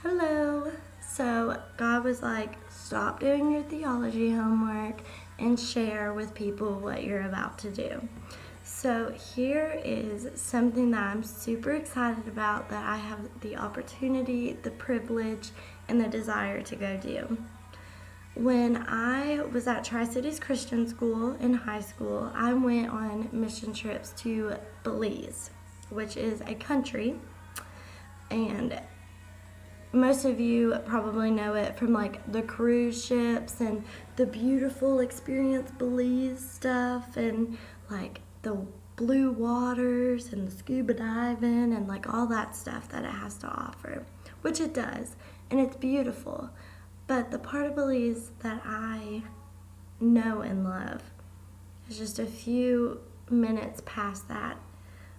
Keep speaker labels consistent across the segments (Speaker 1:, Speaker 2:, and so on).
Speaker 1: Hello. So God was like, stop doing your theology homework and share with people what you're about to do. So here is something that I'm super excited about that I have the opportunity, the privilege, and the desire to go do. When I was at Tri-Cities Christian School in high school, I went on mission trips to Belize, which is a country, and most of you probably know it from like the cruise ships and the beautiful Experience Belize stuff and like the blue waters and the scuba diving and like all that stuff that it has to offer, which it does, and it's beautiful. But the part of Belize that I know and love is just a few minutes past that,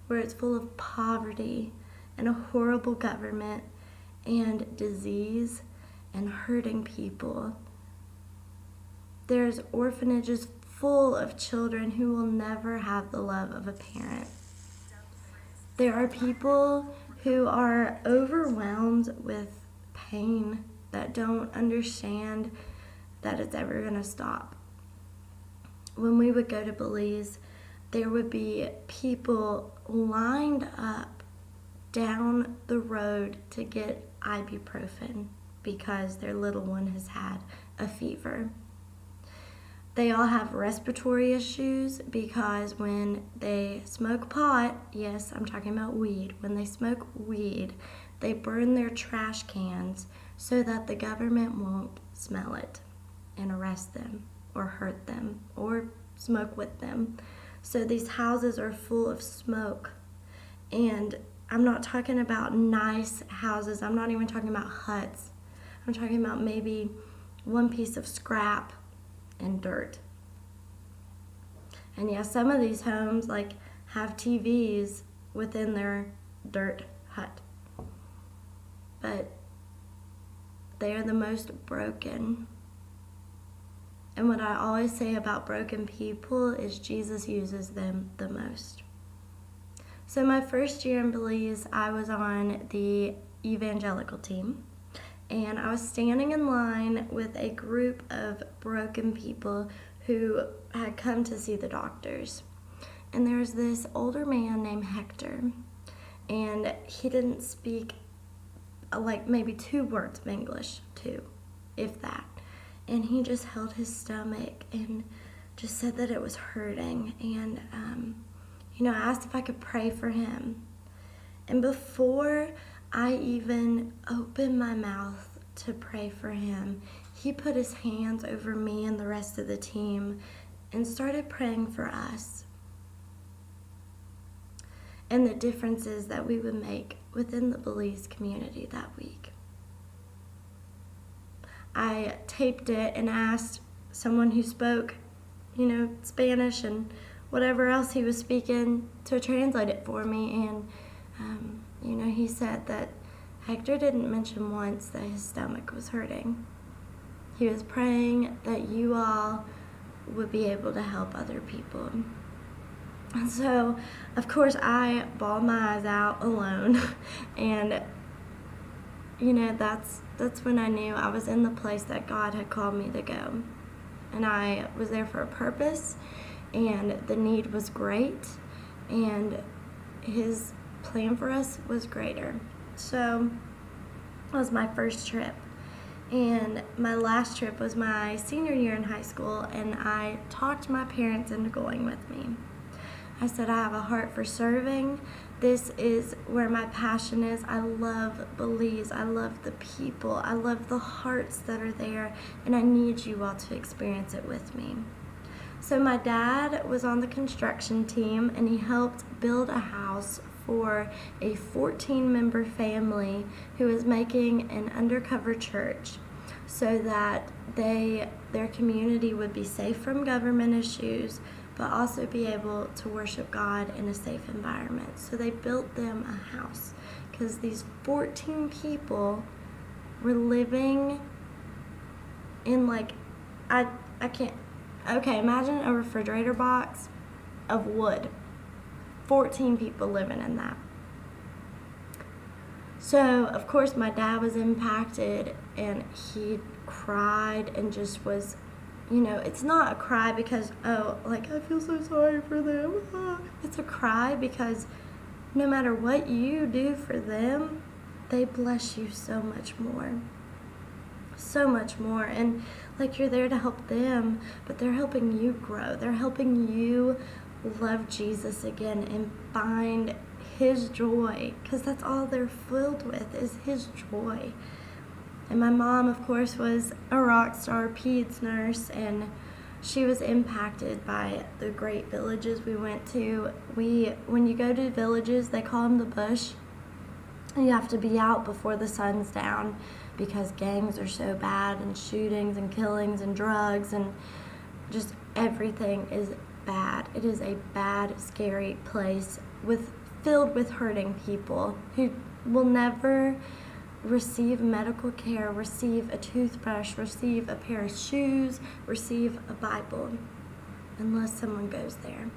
Speaker 1: where it's full of poverty and a horrible government and disease and hurting people. There's orphanages full of children who will never have the love of a parent. There are people who are overwhelmed with pain that don't understand that it's ever going to stop. When we would go to Belize, there would be people lined up down the road to get ibuprofen because their little one has had a fever. They all have respiratory issues because when they smoke pot, yes, I'm talking about weed, when they smoke weed, they burn their trash cans so that the government won't smell it and arrest them or hurt them or smoke with them. So these houses are full of smoke, and I'm not talking about nice houses. I'm not even talking about huts. I'm talking about maybe one piece of scrap and dirt. And yeah, some of these homes like have TVs within their dirt hut. But they are the most broken. And what I always say about broken people is Jesus uses them the most. So my first year in Belize, I was on the evangelical team, and I was standing in line with a group of broken people who had come to see the doctors. And there was this older man named Hector, and he didn't speak like maybe 2 words of English, 2, if that. And he just held his stomach and just said that it was hurting, and I asked if I could pray for him. And before I even opened my mouth to pray for him, he put his hands over me and the rest of the team and started praying for us and the differences that we would make within the Belize community that week. I taped it and asked someone who spoke, Spanish and whatever else he was speaking to translate it for me, and he said that Hector didn't mention once that his stomach was hurting. He was praying that you all would be able to help other people. And so, of course, I bawled my eyes out alone, and that's when I knew I was in the place that God had called me to go. And I was there for a purpose, and the need was great, and his plan for us was greater. So that was my first trip. And my last trip was my senior year in high school, and I talked my parents into going with me. I said, I have a heart for serving. This is where my passion is. I love Belize. I love the people. I love the hearts that are there, and I need you all to experience it with me. So my dad was on the construction team, and he helped build a house for a 14-member family who was making an undercover church so that their community would be safe from government issues, but also be able to worship God in a safe environment. So they built them a house because these 14 people were living in I can't, okay, imagine a refrigerator box of wood. 14 people living in that. So, of course, my dad was impacted, and he cried and just was, it's not a cry because, oh, like, I feel so sorry for them. It's a cry because no matter what you do for them, they bless you so much more. So much more. And like, you're there to help them, but they're helping you grow. They're helping you love Jesus again and find his joy, because that's all they're filled with is his joy. And my mom, of course, was a rock star peds nurse, and she was impacted by the great villages we went to. When you go to villages, they call them the bush, and you have to be out before the sun's down because gangs are so bad, and shootings and killings and drugs and just everything is bad. It is a bad, scary place filled with hurting people who will never receive medical care, receive a toothbrush, receive a pair of shoes, receive a Bible, unless someone goes there.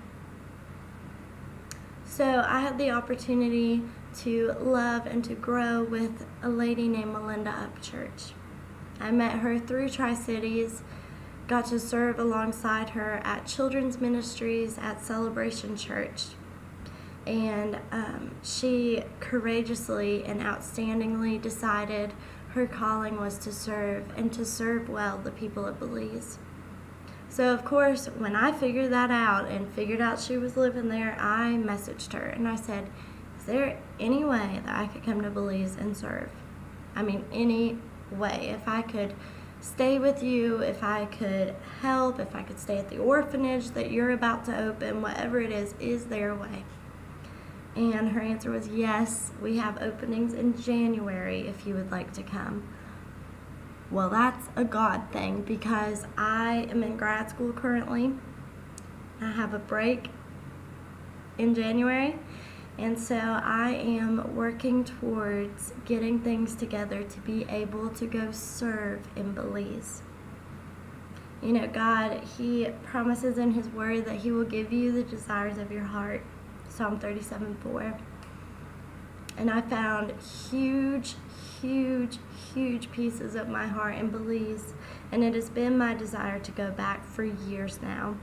Speaker 1: So I had the opportunity to love and to grow with a lady named Melinda Upchurch. I met her through Tri-Cities, got to serve alongside her at children's ministries at Celebration Church. And she courageously and outstandingly decided her calling was to serve, and to serve well the people of Belize. So, of course, when I figured that out and figured out she was living there, I messaged her and I said, is there any way that I could come to Belize and serve? I mean, any way. If I could stay with you, if I could help, if I could stay at the orphanage that you're about to open, whatever it is there a way? And her answer was, yes, we have openings in January if you would like to come. Well, that's a God thing, because I am in grad school currently. I have a break in January, and so I am working towards getting things together to be able to go serve in Belize. God, he promises in his word that he will give you the desires of your heart. Psalm 37:4. And I found huge pieces of my heart in Belize, and it has been my desire to go back for years now.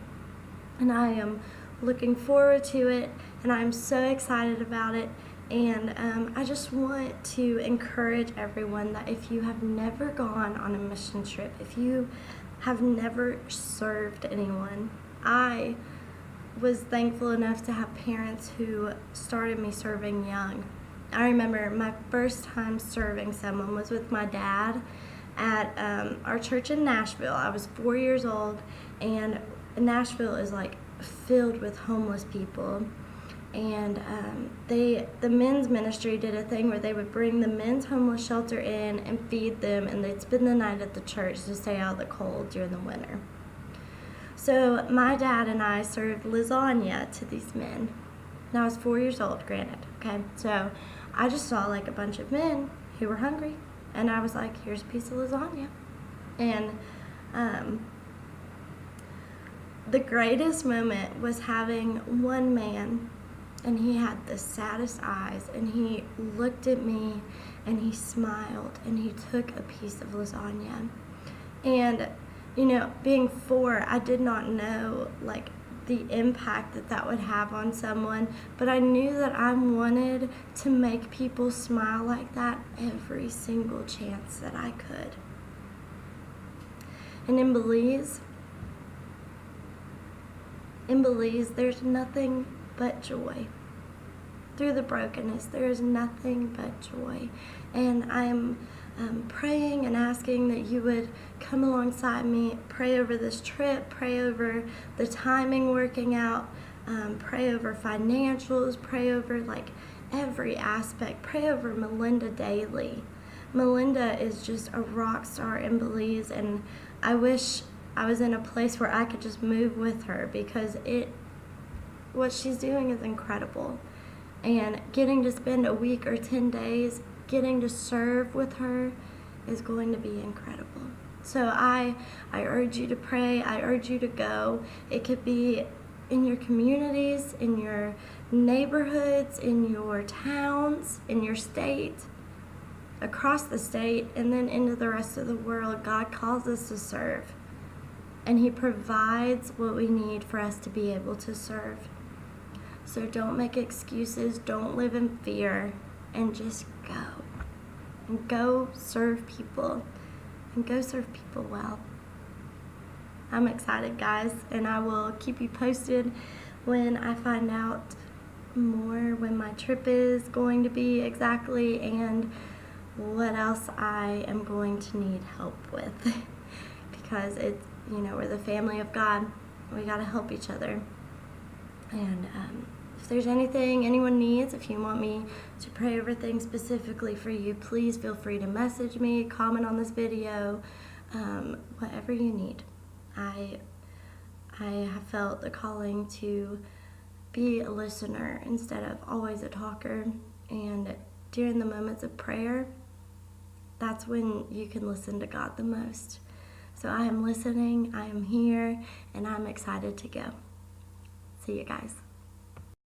Speaker 1: And I am looking forward to it, and I'm so excited about it. And I just want to encourage everyone that if you have never gone on a mission trip, if you have never served anyone, I was thankful enough to have parents who started me serving young. I remember my first time serving someone was with my dad at our church in Nashville. I was 4 years old, and Nashville is like filled with homeless people. And the men's ministry did a thing where they would bring the men's homeless shelter in and feed them, and they'd spend the night at the church to stay out of the cold during the winter. So my dad and I served lasagna to these men. Now I was 4 years old, granted, okay? So I just saw like a bunch of men who were hungry, and I was like, here's a piece of lasagna. And the greatest moment was having one man, and he had the saddest eyes, and he looked at me, and he smiled, and he took a piece of lasagna. And being 4, I did not know like the impact that would have on someone, but I knew that I wanted to make people smile like that every single chance that I could. And in Belize, there's nothing but joy. Through the brokenness, there is nothing but joy. And I'm praying and asking that you would come alongside me, pray over this trip, pray over the timing working out, pray over financials, pray over like every aspect, pray over Melinda daily. Melinda is just a rock star in Belize, and I wish I was in a place where I could just move with her, because what she's doing is incredible. And getting to spend a week or 10 days getting to serve with her is going to be incredible. So I urge you to pray. I urge you to go. It could be in your communities, in your neighborhoods, in your towns, in your state. across the state and then into the rest of the world. God calls us to serve, and He provides what we need for us to be able to serve. So don't make excuses, don't live in fear, and just go. And go serve people, and go serve people well. I'm excited, guys, and I will keep you posted when I find out more, when my trip is going to be exactly, and what else I am going to need help with. Because it's, we're the family of God. We got to help each other. And if there's anything anyone needs, if you want me to pray over things specifically for you, please feel free to message me, comment on this video, whatever you need. I have felt the calling to be a listener instead of always a talker. And during the moments of prayer, that's when you can listen to God the most. So I am listening, I am here, and I'm excited to go. See you guys.